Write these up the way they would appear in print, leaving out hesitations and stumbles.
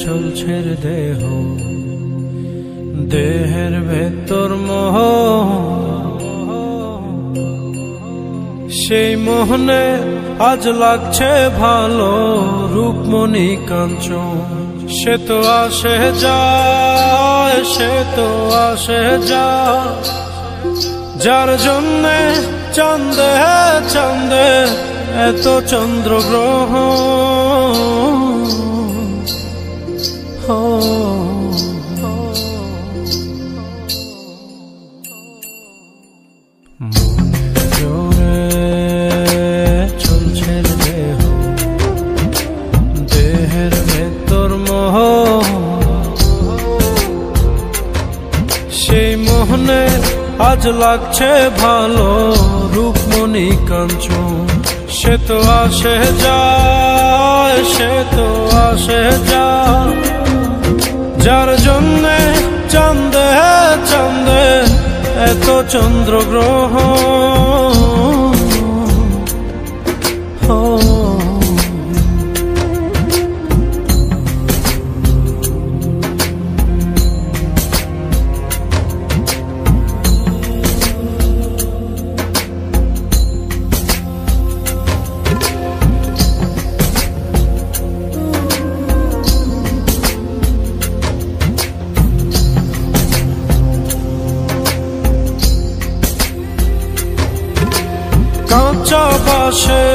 চলছে দেহ, দেহের ভেতর মোহ, সেই মোহনে আজ লাগছে ভালো রূপমণি কাঞ্চন। সে তো আসে যায়, সে তো আসে যায়, যার জন্যে চাঁদে চাঁদে এত চন্দ্রগ্রহ। চলছে দেহ, দেহের ভেতর মোহ, সেই মোহনে আজ লাগছে ভালো রূপমণি কাঞ্চন। সে তো আসে যায়, সে তো আসে যায়, যার জন্যে চাঁদে চাঁদে এত চন্দ্রগ্রহ। কাঁচা বাসে,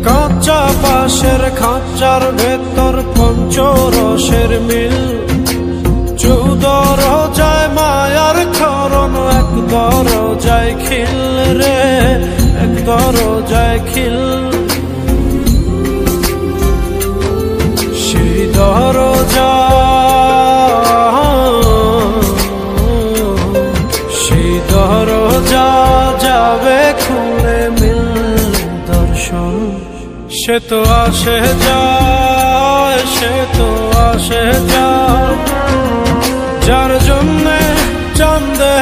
কাঁচা বাসের খাঁচার ভেতর পঞ্চরসের মিল, 14 রোজায় মায়ার খরণ, এক দরজায় খিল রে, এক দরজায় খিল। সেই দরজা, দরজা যাবে খুলে মিল দর্শন। সে তো আসে যায়, সে তো আসে যায়, যার জন্যে চাঁদে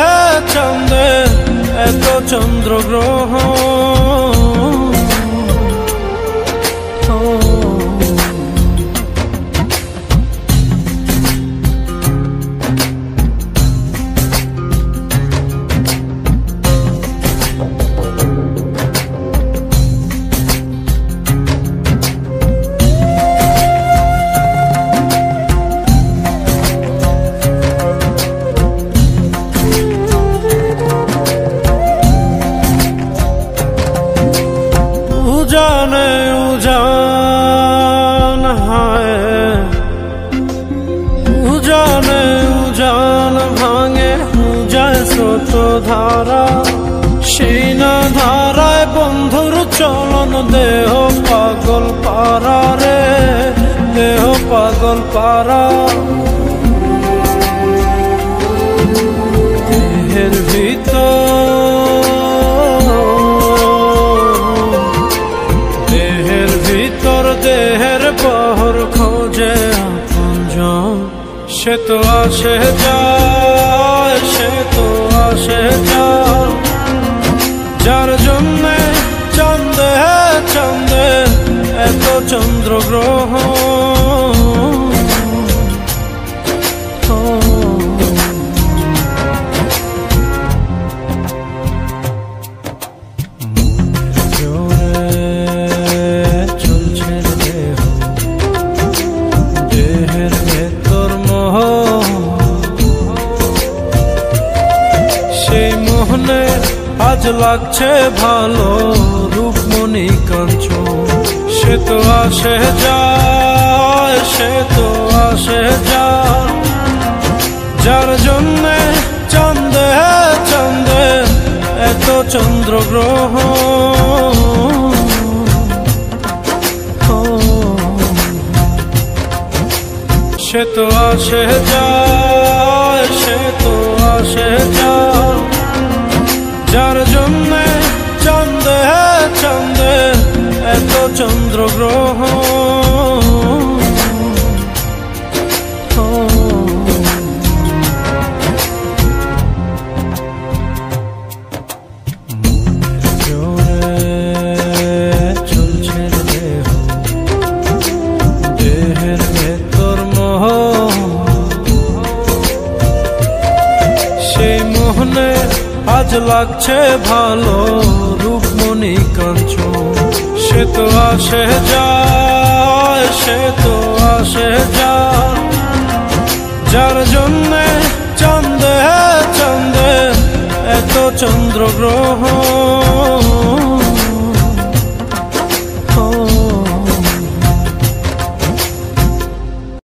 চাঁদে এত চন্দ্রগ্রহ। উজানে উজান হায়, উজানে উজান ভাঙে উজায় স্রোত ধারা, সেই না ধারায় বন্ধুর চলন, দেহ পাগল পারা রে, দেহ পাগল পারা। দেহের ভিতর, দেহের পহর খোঁজে আপনজন। সে তো আসে যায়, সে তো আসে যায়, যার জন্যে চাঁদে চাঁদে এত চন্দ্রগ্রহ। আজ লাগছে ভালো রূপমণি কাঞ্চন। সে তো আসে যায়, সে তো আসে যায়, যার জন্যে চাঁদে চাঁদে এত চন্দ্রগ্রহ। সে তো আসে যায়, সে তো আসে যায়, যার জন্যে চাঁদে চাঁদে এত চন্দ্রগ্রহ। চলছে দেহ, লাগছে ভালো রূপমণি কাঞ্চন। সে তো আসে যায়, সে তো আসে যায়, যার জন্যে চাঁদে চাঁদে এত চন্দ্রগ্রহণ।